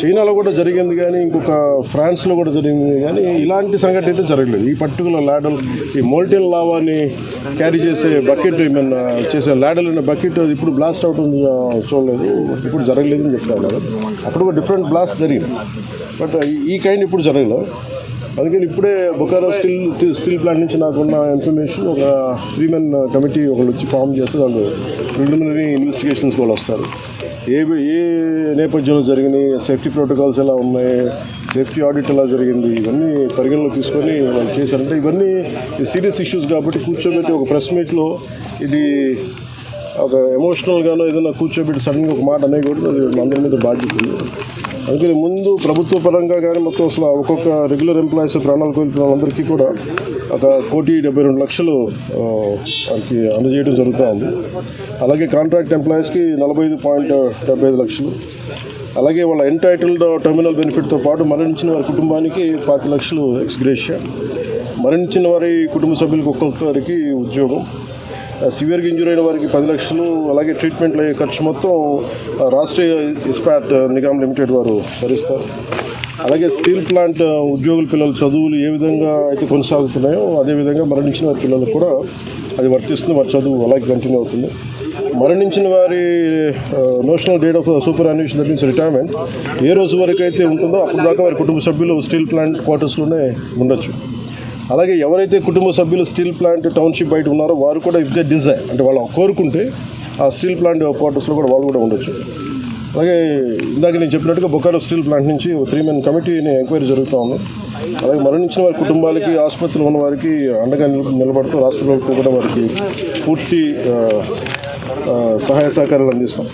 చైనాలో కూడా జరిగింది కానీ ఇంకొక ఫ్రాన్స్లో కూడా జరిగింది కానీ ఇలాంటి సంఘటన అయితే జరగలేదు. ఈ పర్టికులర్ ల్యాడల్ ఈ మోల్టెన్ లావాని క్యారీ చేసే బకెట్ ఏమైనా చేసే ల్యాడల్ ఉన్న బకెట్ ఇప్పుడు బ్లాస్ట్ అవడం చూడలేదు, ఇప్పుడు జరగలేదు అని చెప్తా ఉన్నారు. అప్పుడు ఒక డిఫరెంట్ బ్లాస్ట్ జరిగింది, బట్ ఈ కైండ్ ఇప్పుడు జరగలేదు. అందుకని ఇప్పుడే బొకారో స్టీల్ ప్లాంట్ నుంచి నాకున్న ఇన్ఫర్మేషన్ ఒక 3 men కమిటీ ఒకళ్ళు వచ్చి ఫామ్ చేస్తే వాళ్ళు ప్రిలిమినరీ ఇన్వెస్టిగేషన్స్ కూడా వస్తారు. ఏ నేపథ్యంలో జరిగినాయి, సేఫ్టీ ప్రోటోకాల్స్ ఎలా ఉన్నాయి, సేఫ్టీ ఆడిట్ ఎలా జరిగింది, ఇవన్నీ పరిగణలో తీసుకొని వాళ్ళు చేశారంటే ఇవన్నీ సీరియస్ ఇష్యూస్ కాబట్టి కూర్చోబెట్టి ఒక ప్రెస్ మీట్లో ఇది ఒక ఎమోషనల్గానో ఏదైనా కూర్చోబెట్టి సడన్గా ఒక మాట అనేకూడదు, అది అందరి మీద బాధ్యత ఉంది. అందుకని ముందు ప్రభుత్వ పరంగా కానీ మొత్తం అసలు ఒక్కొక్క రెగ్యులర్ ఎంప్లాయీస్ ప్రాణాలు కోల్పోయిన వాళ్ళందరికీ కూడా 1,72,00,000 వారికి అందజేయడం జరుగుతూ ఉంది. అలాగే కాంట్రాక్ట్ ఎంప్లాయీస్కి 45.75 లక్షలు, అలాగే వాళ్ళ ఎంటైటిల్డ్ టర్మినల్ బెనిఫిట్తో పాటు మరణించిన వారి కుటుంబానికి 5 లక్షలు ఎక్స్ గ్రేషియా, మరణించిన వారి కుటుంబ సభ్యులకు ఒక్కొక్కరికి ఉద్యోగం, సివియర్గా ఇంజూర్ అయిన వారికి 10 లక్షలు, అలాగే ట్రీట్మెంట్లు అయ్యే ఖర్చు మొత్తం రాష్ట్రీయ ఇస్పాట్ నిగమ్ లిమిటెడ్ వారు భరిస్తారు. అలాగే స్టీల్ ప్లాంట్ ఉద్యోగుల పిల్లల చదువులు ఏ విధంగా అయితే కొనసాగుతున్నాయో అదేవిధంగా మరణించిన వారి పిల్లలకు కూడా అది వర్తిస్తుంది, వారి చదువు అలాగే కంటిన్యూ అవుతుంది. మరణించిన వారి notional date of superannuation that means retirement ఏ రోజు వరకు అయితే ఉంటుందో అప్పుడు దాకా వారి కుటుంబ సభ్యులు స్టీల్ ప్లాంట్ క్వార్టర్స్లోనే ఉండొచ్చు. అలాగే ఎవరైతే కుటుంబ సభ్యులు స్టీల్ ప్లాంట్ టౌన్షిప్ బయట ఉన్నారో వారు కూడా ఇఫ్ దే డిజైర్ అంటే వాళ్ళు కోరుకుంటే ఆ స్టీల్ ప్లాంట్ క్వార్టర్స్లో కూడా వాళ్ళు కూడా ఉండొచ్చు. అలాగే ఇందాక నేను చెప్పినట్టుగా బొకారో స్టీల్ ప్లాంట్ నుంచి 3 men కమిటీని ఎంక్వైరీ జరుగుతూ ఉంది. అలాగే మరణించిన వారి కుటుంబాలకి ఆసుపత్రిలో ఉన్న వారికి అండగా నిలబడుతూ రాష్ట్ర ప్రభుత్వం కూడా వారికి పూర్తి సహాయ సహకారాలు అందిస్తాం.